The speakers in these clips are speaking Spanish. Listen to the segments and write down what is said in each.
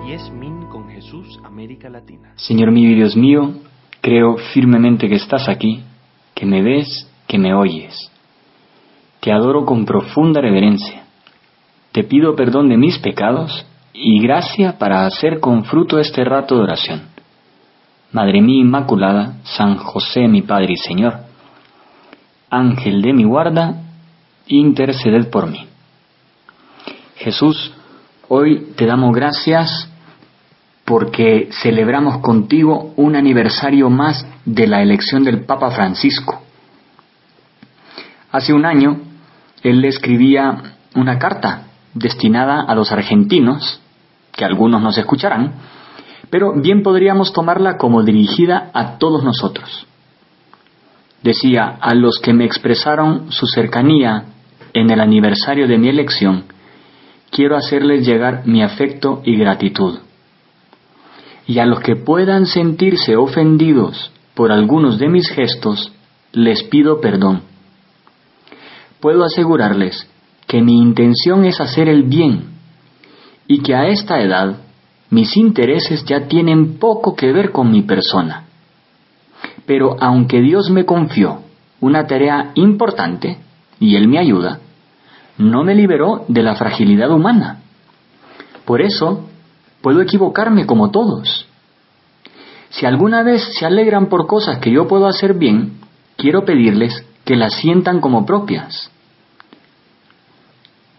Yes Min con Jesús, América Latina. Señor mío y Dios mío, creo firmemente que estás aquí, que me ves, que me oyes. Te adoro con profunda reverencia. Te pido perdón de mis pecados y gracia para hacer con fruto este rato de oración. Madre mía Inmaculada, San José mi Padre y Señor, Ángel de mi guarda, interceded por mí. Jesús, hoy te damos gracias porque celebramos contigo un aniversario más de la elección del Papa Francisco. Hace un año, él le escribía una carta destinada a los argentinos, que algunos nos escucharán, pero bien podríamos tomarla como dirigida a todos nosotros. Decía: a los que me expresaron su cercanía en el aniversario de mi elección, quiero hacerles llegar mi afecto y gratitud. Y a los que puedan sentirse ofendidos por algunos de mis gestos, les pido perdón. Puedo asegurarles que mi intención es hacer el bien y que a esta edad mis intereses ya tienen poco que ver con mi persona. Pero aunque Dios me confió una tarea importante y Él me ayuda, no me liberó de la fragilidad humana. Por eso, puedo equivocarme como todos. Si alguna vez se alegran por cosas que yo puedo hacer bien, quiero pedirles que las sientan como propias.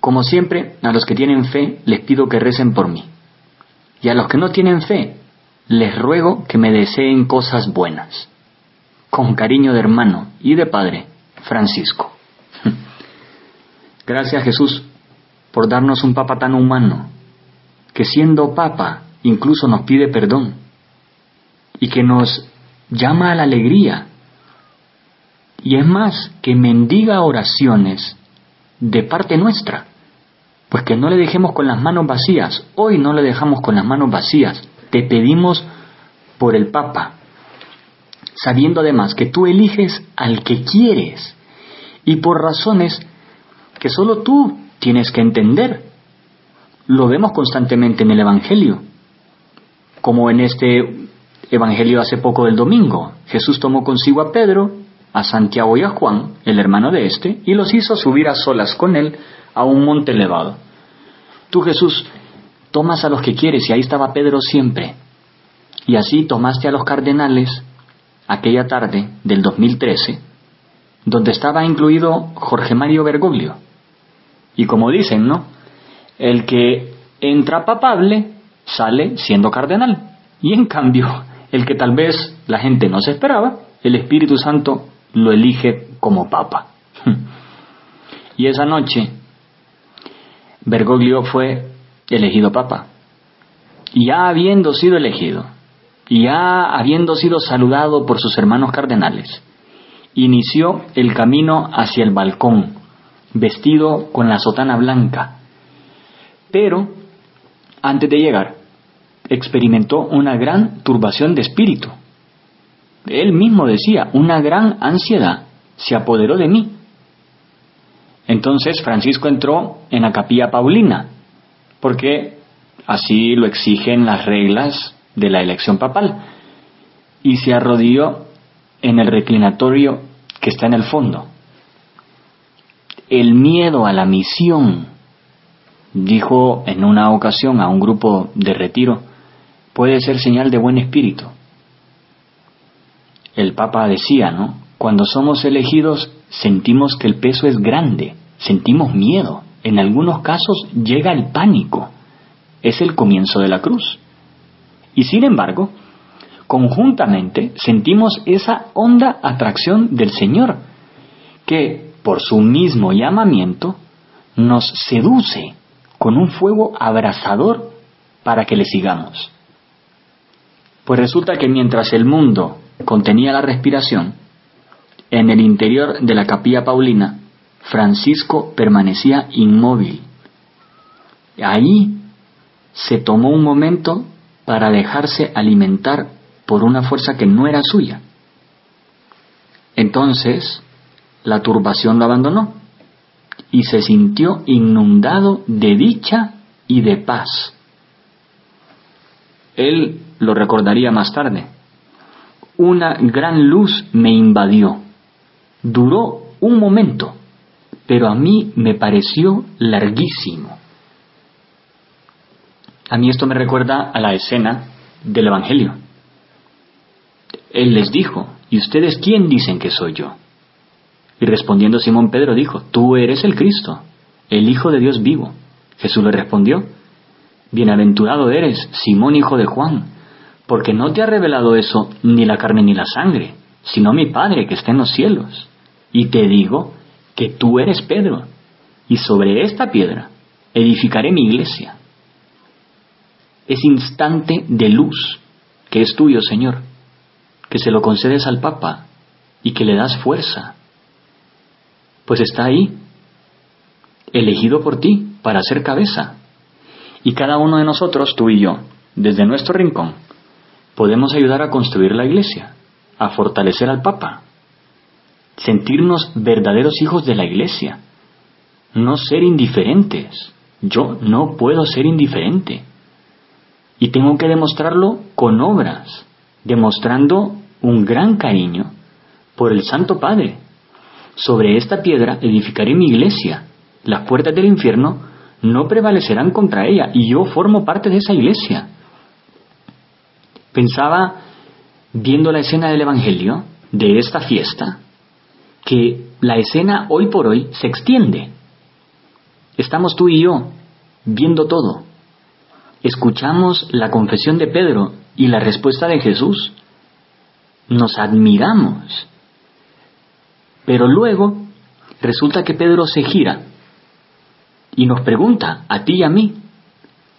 Como siempre, a los que tienen fe les pido que recen por mí. Y a los que no tienen fe, les ruego que me deseen cosas buenas. Con cariño de hermano y de padre, Francisco. Gracias, Jesús, por darnos un Papa tan humano, que siendo Papa incluso nos pide perdón y que nos llama a la alegría. Y es más, que mendiga oraciones de parte nuestra. Pues que no le dejemos con las manos vacías. Hoy no le dejamos con las manos vacías. Te pedimos por el Papa, sabiendo además que tú eliges al que quieres y por razones que solo tú tienes que entender. Lo vemos constantemente en el Evangelio, como en este Evangelio hace poco del domingo. Jesús tomó consigo a Pedro, a Santiago y a Juan, el hermano de este, y los hizo subir a solas con él a un monte elevado. Tú, Jesús, tomas a los que quieres, y ahí estaba Pedro siempre. Y así tomaste a los cardenales aquella tarde del 2013, donde estaba incluido Jorge Mario Bergoglio. Y como dicen, ¿no? El que entra papable sale siendo cardenal. Y en cambio, el que tal vez la gente no se esperaba, el Espíritu Santo lo elige como papa. Y esa noche, Bergoglio fue elegido papa. Y ya habiendo sido elegido, y ya habiendo sido saludado por sus hermanos cardenales, inició el camino hacia el balcón, vestido con la sotana blanca. Pero, antes de llegar, experimentó una gran turbación de espíritu. Él mismo decía: una gran ansiedad se apoderó de mí. Entonces Francisco entró en la Capilla Paulina, porque así lo exigen las reglas de la elección papal, y se arrodilló en el reclinatorio que está en el fondo. El miedo a la misión, dijo en una ocasión a un grupo de retiro, puede ser señal de buen espíritu. El Papa decía, ¿no? Cuando somos elegidos sentimos que el peso es grande, sentimos miedo, en algunos casos llega el pánico. Es el comienzo de la cruz. Y sin embargo, conjuntamente sentimos esa honda atracción del Señor, que por su mismo llamamiento nos seduce con un fuego abrasador para que le sigamos. Pues resulta que mientras el mundo contenía la respiración, en el interior de la Capilla Paulina, Francisco permanecía inmóvil. Ahí se tomó un momento para dejarse alimentar por una fuerza que no era suya. Entonces, la turbación lo abandonó y se sintió inundado de dicha y de paz. Él lo recordaría más tarde. Una gran luz me invadió. Duró un momento, pero a mí me pareció larguísimo. A mí esto me recuerda a la escena del Evangelio. Él les dijo: ¿y ustedes quién dicen que soy yo? Y respondiendo Simón Pedro dijo: tú eres el Cristo, el Hijo de Dios vivo. Jesús le respondió: bienaventurado eres, Simón, hijo de Juan, porque no te ha revelado eso ni la carne ni la sangre, sino mi Padre que está en los cielos. Y te digo que tú eres Pedro, y sobre esta piedra edificaré mi iglesia. Ese instante de luz que es tuyo, Señor, que se lo concedes al Papa y que le das fuerza, pues está ahí, elegido por ti para ser cabeza. Y cada uno de nosotros, tú y yo, desde nuestro rincón, podemos ayudar a construir la iglesia, a fortalecer al Papa, sentirnos verdaderos hijos de la iglesia, no ser indiferentes. Yo no puedo ser indiferente. Y tengo que demostrarlo con obras, demostrando un gran cariño por el Santo Padre. Sobre esta piedra edificaré mi iglesia. Las puertas del infierno no prevalecerán contra ella, y yo formo parte de esa iglesia. Pensaba, viendo la escena del Evangelio, de esta fiesta, que la escena hoy por hoy se extiende. Estamos tú y yo viendo todo. Escuchamos la confesión de Pedro y la respuesta de Jesús. Nos admiramos. Pero luego resulta que Pedro se gira y nos pregunta, a ti y a mí: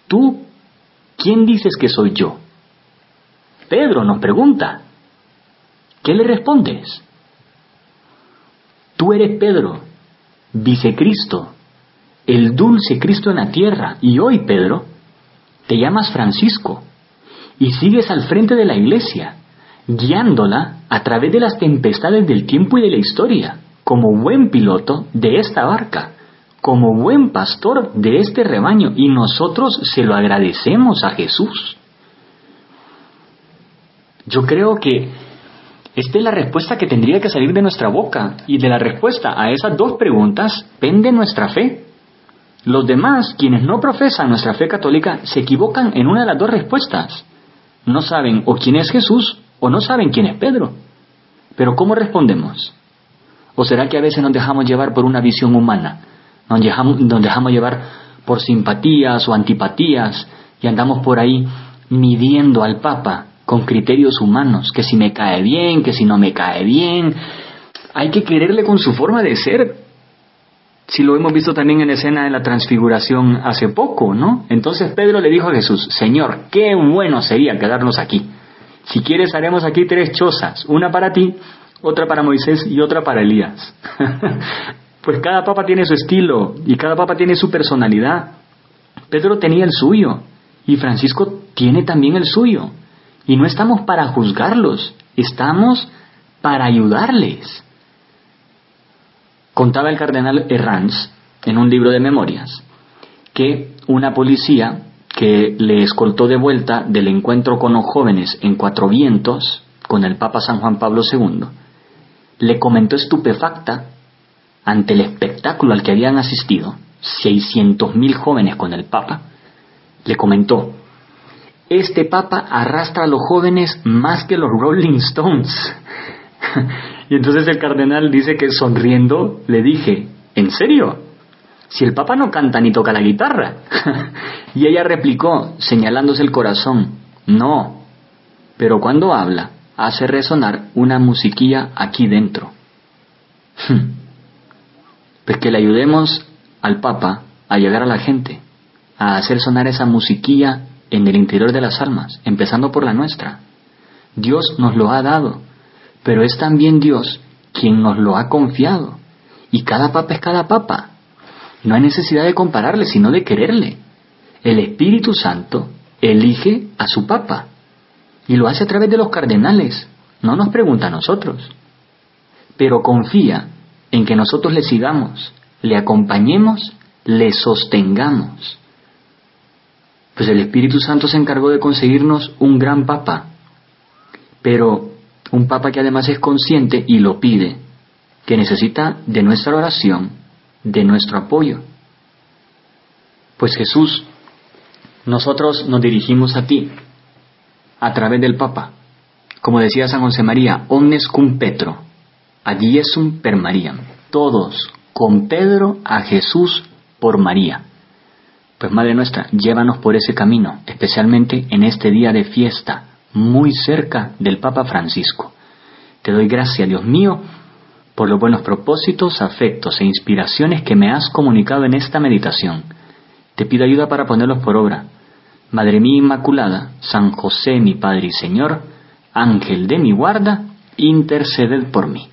¿tú quién dices que soy yo? Pedro nos pregunta. ¿Qué le respondes? Tú eres Pedro, vicecristo, el dulce Cristo en la tierra, y hoy, Pedro, te llamas Francisco y sigues al frente de la iglesia, guiándola a través de las tempestades del tiempo y de la historia, como buen piloto de esta barca, como buen pastor de este rebaño, y nosotros se lo agradecemos a Jesús. Yo creo que esta es la respuesta que tendría que salir de nuestra boca, y de la respuesta a esas dos preguntas pende nuestra fe. Los demás, quienes no profesan nuestra fe católica, se equivocan en una de las dos respuestas. No saben o quién es Jesús o no saben quién es Pedro. Pero ¿cómo respondemos? ¿O será que a veces nos dejamos llevar por una visión humana? Nos dejamos llevar por simpatías o antipatías y andamos por ahí midiendo al Papa con criterios humanos, que si me cae bien, que si no me cae bien. Hay que quererle con su forma de ser. Si lo hemos visto también en la escena de la transfiguración hace poco, ¿no? Entonces Pedro le dijo a Jesús: Señor, qué bueno sería quedarnos aquí. Si quieres haremos aquí 3 chozas, una para ti, otra para Moisés y otra para Elías. Pues cada papa tiene su estilo y cada papa tiene su personalidad. Pedro tenía el suyo y Francisco tiene también el suyo. Y no estamos para juzgarlos, estamos para ayudarles. Contaba el cardenal Herranz en un libro de memorias que una policía que le escoltó de vuelta del encuentro con los jóvenes en Cuatro Vientos con el Papa San Juan Pablo II le comentó estupefacta ante el espectáculo al que habían asistido 600.000 jóvenes con el Papa. Le comentó: este Papa arrastra a los jóvenes más que los Rolling Stones. Y entonces el cardenal dice que sonriendo le dije: ¿en serio? Si el Papa no canta ni toca la guitarra. Y ella replicó, señalándose el corazón: no, pero cuando habla hace resonar una musiquilla aquí dentro. Pues que le ayudemos al Papa a llegar a la gente, a hacer sonar esa musiquilla en el interior de las almas, empezando por la nuestra. Dios nos lo ha dado, pero es también Dios quien nos lo ha confiado. Y cada papa es cada papa. No hay necesidad de compararle, sino de quererle. El Espíritu Santo elige a su papa. Y lo hace a través de los cardenales. No nos pregunta a nosotros. Pero confía en que nosotros le sigamos, le acompañemos, le sostengamos. Pues el Espíritu Santo se encargó de conseguirnos un gran Papa, pero un Papa que además es consciente y lo pide, que necesita de nuestra oración, de nuestro apoyo. Pues Jesús, nosotros nos dirigimos a ti, a través del Papa. Como decía San José María, omnes cum Petro, ad Iesum per Mariam. Todos con Pedro a Jesús por María. Pues Madre nuestra, llévanos por ese camino, especialmente en este día de fiesta, muy cerca del Papa Francisco. Te doy gracias, Dios mío, por los buenos propósitos, afectos e inspiraciones que me has comunicado en esta meditación. Te pido ayuda para ponerlos por obra. Madre mía Inmaculada, San José mi Padre y Señor, Ángel de mi guarda, interceded por mí.